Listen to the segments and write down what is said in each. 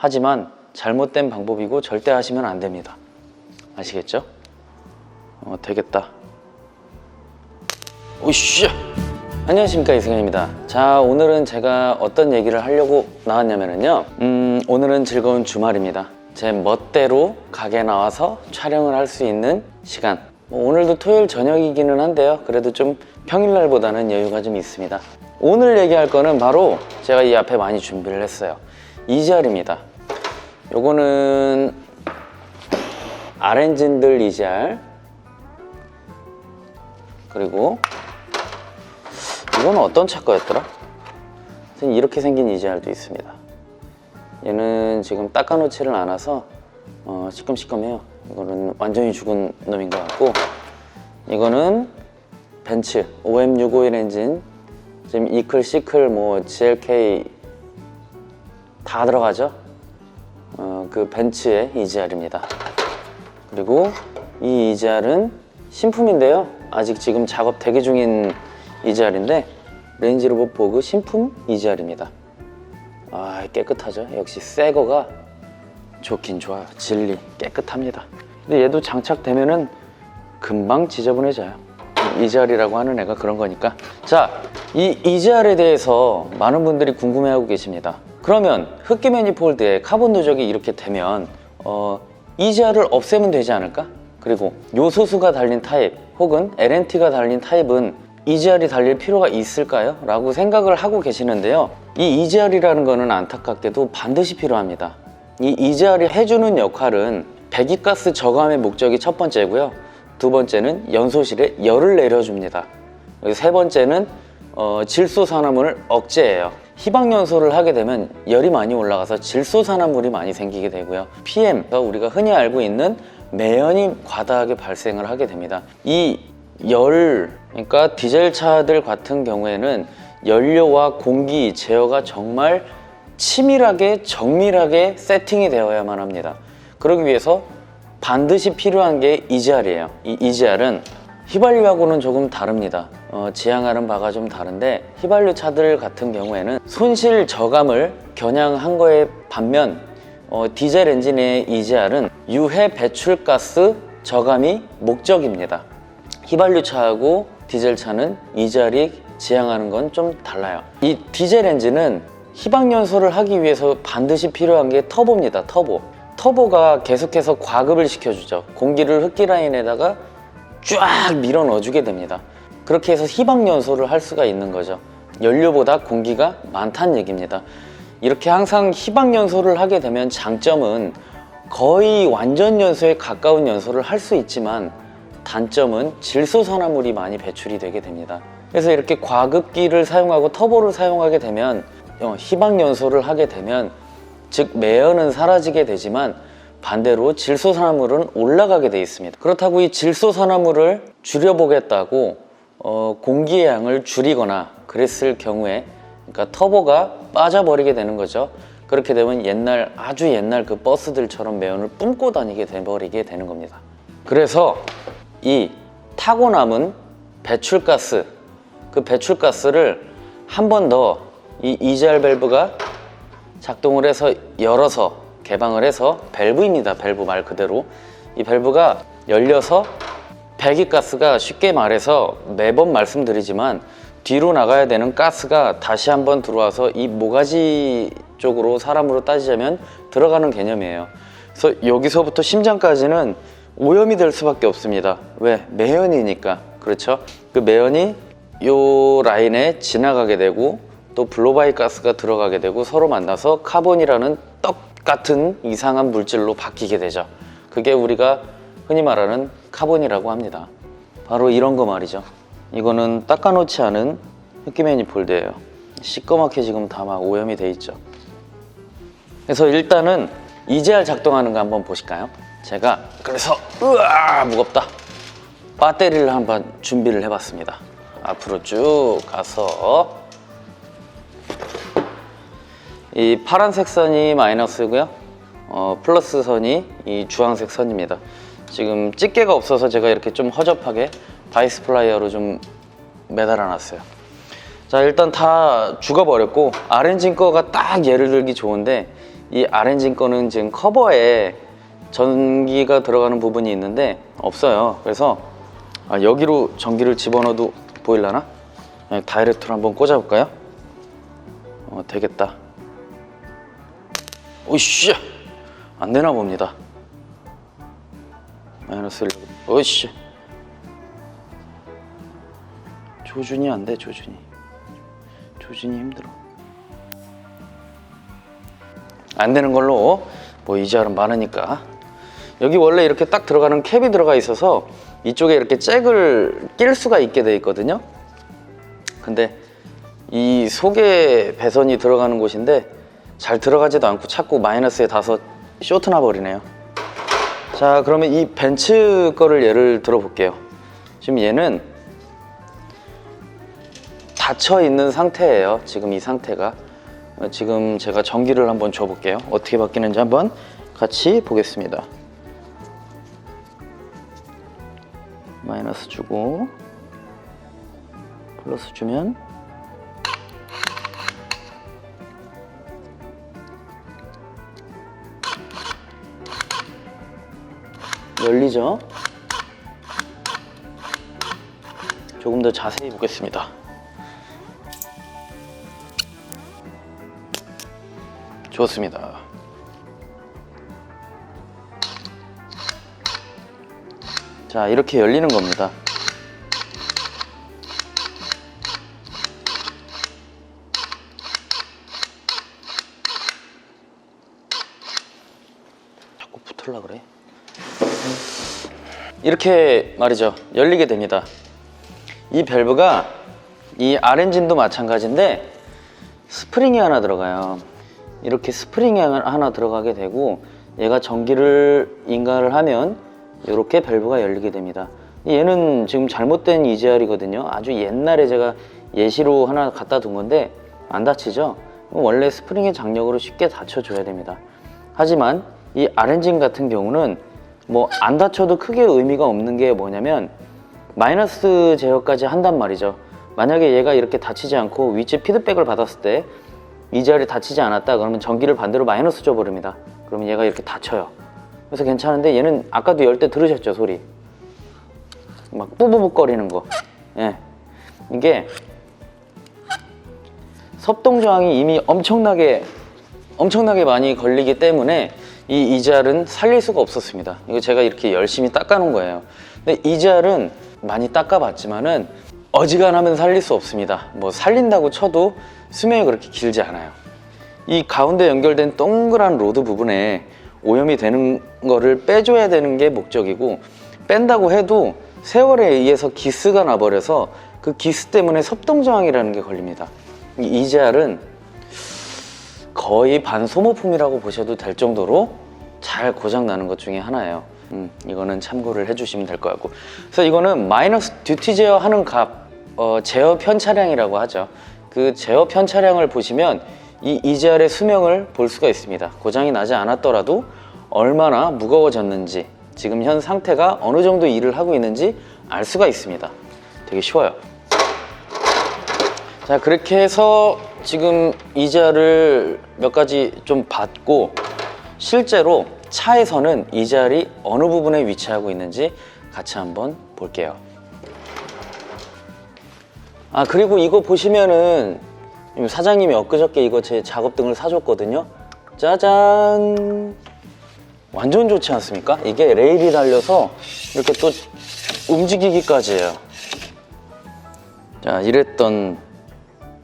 하지만 잘못된 방법이고 절대 하시면 안 됩니다. 아시겠죠? 되겠다. 오이씨! 안녕하십니까, 이승현입니다. 자, 오늘은 제가 어떤 얘기를 하려고 나왔냐면요, 오늘은 즐거운 주말입니다. 제 멋대로 가게 나와서 촬영을 할 수 있는 시간. 오늘도 토요일 저녁이기는 한데요, 그래도 좀 평일날보다는 여유가 좀 있습니다. 오늘 얘기할 거는 바로 제가 이 앞에 많이 준비를 했어요. EGR입니다. 요거는 아렌진들 EGR, 그리고 이거는 어떤 차 거였더라? 이렇게 생긴 EGR도 있습니다. 얘는 지금 닦아놓지를 않아서 시큼시큼해요. 이거는 완전히 죽은 놈인 것 같고, 이거는 벤츠 OM651 엔진, 지금 이클, 시클, GLK 다 들어가죠. 그 벤츠의 EGR입니다. 그리고 이 EGR은 신품인데요, 아직 지금 작업 대기 중인 EGR인데 레인지로버 보그 신품 EGR입니다. 깨끗하죠. 역시 새거가 좋긴 좋아요. 진리 깨끗합니다. 근데 얘도 장착되면은 금방 지저분해져요. EGR이라고 하는 애가 그런 거니까. 자, 이 EGR에 대해서 많은 분들이 궁금해하고 계십니다. 그러면 흡기 매니폴드에 카본 누적이 이렇게 되면 EGR을 없애면 되지 않을까? 그리고 요소수가 달린 타입 혹은 LNT가 달린 타입은 EGR이 달릴 필요가 있을까요? 라고 생각을 하고 계시는데요, 이 EGR이라는 거는 안타깝게도 반드시 필요합니다. 이 EGR이 해주는 역할은 배기가스 저감의 목적이 첫 번째고요, 두 번째는 연소실에 열을 내려줍니다. 세 번째는 질소산화물을 억제해요. 희박연소를 하게 되면 열이 많이 올라가서 질소산화물이 많이 생기게 되고요, PM, 우리가 흔히 알고 있는 매연이 과다하게 발생을 하게 됩니다. 이 그러니까 디젤차들 같은 경우에는 연료와 공기 제어가 정말 치밀하게 정밀하게 세팅이 되어야만 합니다. 그러기 위해서 반드시 필요한 게 EGR이에요. 이 EGR은 휘발유하고는 조금 다릅니다. 지향하는 바가 좀 다른데, 휘발유 차들 같은 경우에는 손실 저감을 겨냥한 거에 반면 디젤 엔진의 EGR은 유해 배출가스 저감이 목적입니다. 휘발유 차하고 디젤 차는 EGR이 지향하는 건 좀 달라요. 이 디젤 엔진은 희박연소를 하기 위해서 반드시 필요한 게 터보입니다. 터보가 계속해서 과급을 시켜주죠. 공기를 흡기 라인에다가 쫙 밀어 넣어주게 됩니다. 그렇게 해서 희박연소를 할 수가 있는 거죠. 연료보다 공기가 많다는 얘기입니다. 이렇게 항상 희박연소를 하게 되면 장점은 거의 완전 연소에 가까운 연소를 할 수 있지만, 단점은 질소산화물이 많이 배출이 되게 됩니다. 그래서 이렇게 과급기를 사용하고 터보를 사용하게 되면 희박연소를 하게 되면, 즉 매연은 사라지게 되지만 반대로 질소산화물은 올라가게 돼 있습니다. 그렇다고 이 질소산화물을 줄여보겠다고 공기의 양을 줄이거나 그랬을 경우에, 그러니까 터보가 빠져버리게 되는 거죠. 그렇게 되면 아주 옛날 그 버스들처럼 매연을 뿜고 다니게 돼버리게 되는 겁니다. 그래서 이 타고 남은 배출가스, 그 배출가스를 한 번 더 이 EGR 밸브가 작동을 해서 열어서 개방을 해서, 밸브입니다. 밸브 말 그대로. 이 밸브가 열려서 배기가스가, 쉽게 말해서 매번 말씀드리지만 뒤로 나가야 되는 가스가 다시 한번 들어와서 이 모가지 쪽으로, 사람으로 따지자면 들어가는 개념이에요. 그래서 여기서부터 심장까지는 오염이 될 수밖에 없습니다. 왜? 매연이니까. 그렇죠? 그 매연이 요 라인에 지나가게 되고, 또 블로바이 가스가 들어가게 되고, 서로 만나서 카본이라는 떡 같은 이상한 물질로 바뀌게 되죠. 그게 우리가 흔히 말하는 카본이라고 합니다. 바로 이런 거 말이죠. 이거는 닦아놓지 않은 흡기 매니폴드예요. 시꺼멓게 지금 다 막 오염이 돼 있죠. 그래서 일단은 EGR 작동하는 거 한번 보실까요? 제가 그래서 무겁다, 배터리를 한번 준비를 해봤습니다. 앞으로 쭉 가서 이 파란색 선이 마이너스고요, 플러스 선이 이 주황색 선입니다. 지금 집게가 없어서 제가 이렇게 좀 허접하게 바이스 플라이어로 좀 매달아 놨어요. 자, 일단 다 죽어버렸고, 아렌진 거가 딱 예를 들기 좋은데, 이 R엔진 거는 지금 커버에 전기가 들어가는 부분이 있는데 없어요. 그래서 여기로 전기를 집어넣어도 보일라나? 그냥 다이렉트로 한번 꽂아볼까요? 되겠다. 오이씨! 안 되나 봅니다. 마이너스 1. 오이씨! 조준이 안 돼, 조준이 힘들어. 안 되는 걸로 뭐 이자는 많으니까. 여기 원래 이렇게 딱 들어가는 캡이 들어가 있어서 이쪽에 이렇게 잭을 낄 수가 있게 돼 있거든요. 근데 이 속에 배선이 들어가는 곳인데 잘 들어가지도 않고 자꾸 마이너스에 닿아서 쇼트 나 버리네요. 자, 그러면 이 벤츠 거를 예를 들어 볼게요. 지금 얘는 닫혀 있는 상태예요. 지금 이 상태가. 지금 제가 전기를 한번 줘 볼게요. 어떻게 바뀌는지 한번 같이 보겠습니다. 마이너스 주고 플러스 주면 열리죠? 조금 더 자세히 보겠습니다. 좋습니다. 자, 이렇게 열리는 겁니다. 자꾸 붙으려고 그래. 이렇게 말이죠. 열리게 됩니다. 이 밸브가 이 R엔진도 마찬가지인데 스프링이 하나 들어가요. 이렇게 스프링이 하나 들어가게 되고 얘가 전기를 인가를 하면 이렇게 밸브가 열리게 됩니다. 얘는 지금 잘못된 EGR이거든요. 아주 옛날에 제가 예시로 하나 갖다 둔 건데 안 닫히죠? 원래 스프링의 장력으로 쉽게 닫혀줘야 됩니다. 하지만 이 R엔진 같은 경우는 뭐 안 닫혀도 크게 의미가 없는 게 뭐냐면 마이너스 제어까지 한단 말이죠. 만약에 얘가 이렇게 닫히지 않고 위치 피드백을 받았을 때 EGR이 닫히지 않았다 그러면 전기를 반대로 마이너스 줘버립니다. 그러면 얘가 이렇게 닫혀요. 그래서 괜찮은데 얘는 아까도 열 때 들으셨죠? 소리 막 뿌부북 거리는 거. 예. 이게 섭동 저항이 이미 엄청나게 많이 걸리기 때문에 이 EGR은 살릴 수가 없었습니다. 이거 제가 이렇게 열심히 닦아놓은 거예요. 근데 EGR은 많이 닦아봤지만은 어지간하면 살릴 수 없습니다. 뭐 살린다고 쳐도 수명이 그렇게 길지 않아요. 이 가운데 연결된 동그란 로드 부분에 오염이 되는 거를 빼줘야 되는 게 목적이고 뺀다고 해도 세월에 의해서 기스가 나버려서 그 기스 때문에 섭동저항이라는 게 걸립니다. 이 EGR은 거의 반소모품이라고 보셔도 될 정도로 잘 고장나는 것 중에 하나예요. 이거는 참고를 해주시면 될 것 같고, 그래서 이거는 마이너스 듀티 제어하는 값, 제어 편차량이라고 하죠. 그 제어 편차량을 보시면 이 EGR의 수명을 볼 수가 있습니다. 고장이 나지 않았더라도 얼마나 무거워졌는지, 지금 현 상태가 어느 정도 일을 하고 있는지 알 수가 있습니다. 되게 쉬워요. 자, 그렇게 해서 지금 EGR을 몇 가지 좀 봤고, 실제로 차에서는 EGR이 어느 부분에 위치하고 있는지 같이 한번 볼게요. 그리고 이거 보시면은 사장님이 엊그저께 이거 제 작업등을 사줬거든요. 짜잔! 완전 좋지 않습니까? 이게 레일이 달려서 이렇게 또 움직이기까지 해요. 자, 이랬던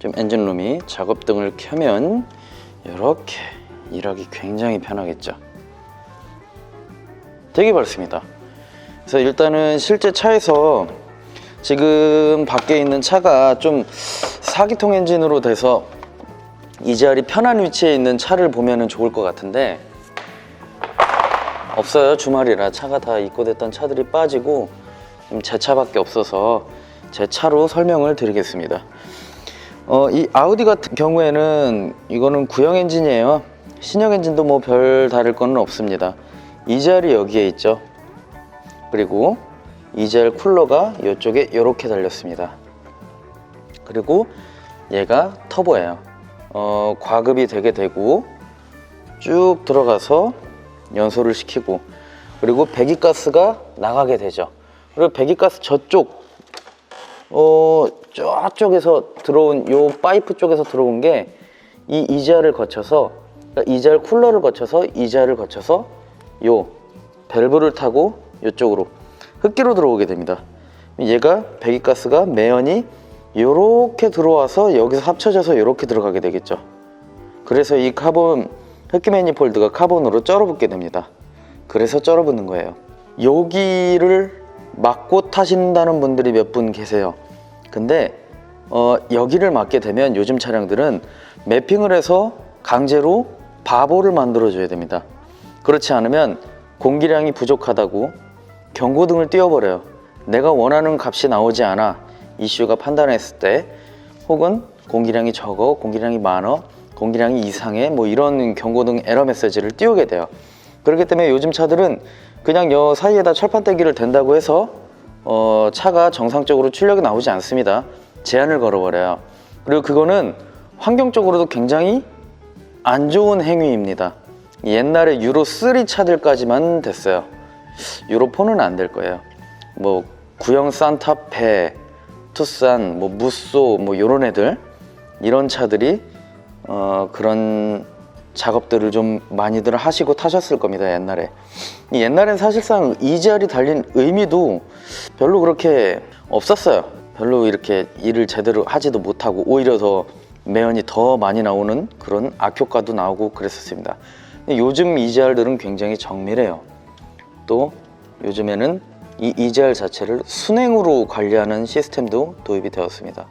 좀 엔진룸이 작업등을 켜면 이렇게 일하기 굉장히 편하겠죠. 되게 밝습니다. 그래서 일단은 실제 차에서 지금 밖에 있는 차가 좀 4기통 엔진으로 돼서 EGR이 편한 위치에 있는 차를 보면 좋을 것 같은데 없어요. 주말이라 차가 다 입고됐던 차들이 빠지고 제 차밖에 없어서 제 차로 설명을 드리겠습니다. 이 아우디 같은 경우에는 이거는 구형 엔진이에요. 신형 엔진도 뭐 별 다를 건 없습니다. EGR이 여기에 있죠. 그리고 EGR 쿨러가 이쪽에 이렇게 달렸습니다. 그리고 얘가 터보예요. 과급이 되게 되고 쭉 들어가서 연소를 시키고, 그리고 배기가스가 나가게 되죠. 그리고 배기가스 저쪽 저쪽에서 들어온 요 파이프 쪽에서 들어온 게 이 이지아를 거쳐서, 그러니까 이지아 쿨러를 거쳐서 이지아를 거쳐서 요 밸브를 타고 이쪽으로 흡기로 들어오게 됩니다. 얘가 배기가스가 매연이 요렇게 들어와서 여기서 합쳐져서 요렇게 들어가게 되겠죠. 그래서 이 카본 흡기 매니폴드가 카본으로 쩔어붙게 됩니다. 그래서 쩔어붙는 거예요. 여기를 막고 타신다는 분들이 몇 분 계세요. 근데 여기를 막게 되면 요즘 차량들은 매핑을 해서 강제로 바보를 만들어 줘야 됩니다. 그렇지 않으면 공기량이 부족하다고 경고등을 띄워버려요. 내가 원하는 값이 나오지 않아, 이슈가 판단했을 때, 혹은 공기량이 적어, 공기량이 많어, 공기량이 이상해, 뭐 이런 경고등 에러 메시지를 띄우게 돼요. 그렇기 때문에 요즘 차들은 그냥 요 사이에다 철판떼기를 댄다고 해서 차가 정상적으로 출력이 나오지 않습니다. 제한을 걸어버려요. 그리고 그거는 환경적으로도 굉장히 안 좋은 행위입니다. 옛날에 유로3 차들까지만 됐어요. 유로4는 안 될 거예요. 뭐 구형 산타페, 투싼, 뭐 무쏘, 뭐 요런 애들, 이런 차들이 그런 작업들을 좀 많이들 하시고 타셨을 겁니다. 옛날엔 사실상 이지알이 달린 의미도 별로 그렇게 없었어요. 별로 이렇게 일을 제대로 하지도 못하고 오히려 더 매연이 더 많이 나오는 그런 악효과도 나오고 그랬었습니다. 요즘 이지알들은 굉장히 정밀해요. 또 요즘에는 이 이지알 자체를 순행으로 관리하는 시스템도 도입이 되었습니다.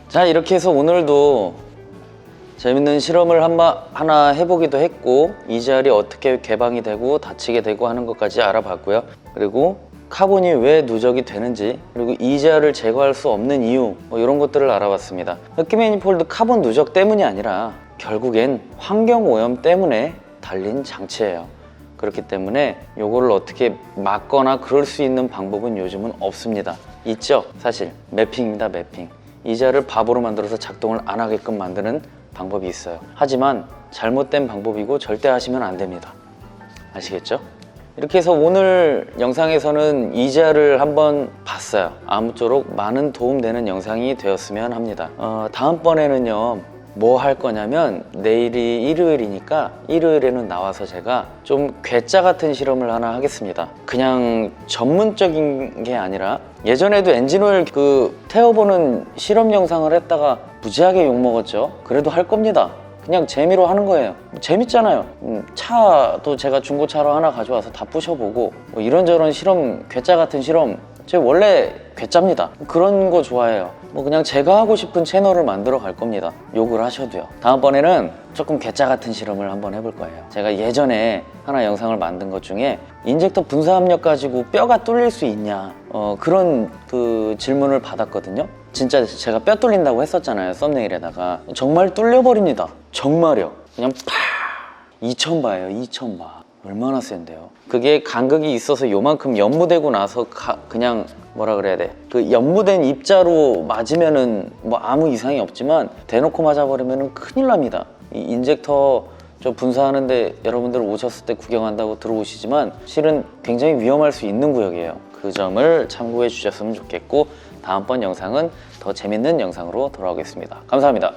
자, 이렇게 해서 오늘도 재밌는 실험을 하나 해보기도 했고, 이지알이 어떻게 개방이 되고 닫히게 되고 하는 것까지 알아봤고요. 그리고 카본이 왜 누적이 되는지, 그리고 이지알을 제거할 수 없는 이유, 뭐 이런 것들을 알아봤습니다. 흡기 매니폴드 카본 누적 때문이 아니라 결국엔 환경오염 때문에 달린 장치예요. 그렇기 때문에 이거를 어떻게 막거나 그럴 수 있는 방법은 요즘은 없습니다. 있죠? 사실 매핑입니다. 매핑. 이지알을 바보로 만들어서 작동을 안 하게끔 만드는 방법이 있어요. 하지만 잘못된 방법이고 절대 하시면 안 됩니다. 아시겠죠? 이렇게 해서 오늘 영상에서는 이지알을 한번 봤어요. 아무쪼록 많은 도움되는 영상이 되었으면 합니다. 다음번에는요, 뭐 할 거냐면, 내일이 일요일이니까 일요일에는 나와서 제가 좀 괴짜 같은 실험을 하나 하겠습니다. 그냥 전문적인 게 아니라, 예전에도 엔진오일 태워보는 실험 영상을 했다가 무지하게 욕먹었죠. 그래도 할 겁니다. 그냥 재미로 하는 거예요. 재밌잖아요. 차도 제가 중고차로 하나 가져와서 다 부셔보고, 뭐 이런저런 실험, 괴짜 같은 실험, 제가 원래 괴짜입니다. 그런 거 좋아해요. 뭐 그냥 제가 하고 싶은 채널을 만들어 갈 겁니다. 욕을 하셔도요. 다음번에는 조금 괴짜 같은 실험을 한번 해볼 거예요. 제가 예전에 하나 영상을 만든 것 중에 인젝터 분사 압력 가지고 뼈가 뚫릴 수 있냐, 그런 질문을 받았거든요. 진짜 제가 뼈 뚫린다고 했었잖아요, 썸네일에다가. 정말 뚫려버립니다. 정말요. 그냥 팍! 2000바예요, 2000바. 얼마나 센데요. 그게 간극이 있어서 요만큼 연무되고 나서 그냥 뭐라 그래야 돼, 그 연무된 입자로 맞으면은 뭐 아무 이상이 없지만, 대놓고 맞아버리면은 큰일 납니다. 이 인젝터 저 분사하는데 여러분들 오셨을 때 구경한다고 들어오시지만 실은 굉장히 위험할 수 있는 구역이에요. 그 점을 참고해 주셨으면 좋겠고, 다음번 영상은 더 재밌는 영상으로 돌아오겠습니다. 감사합니다.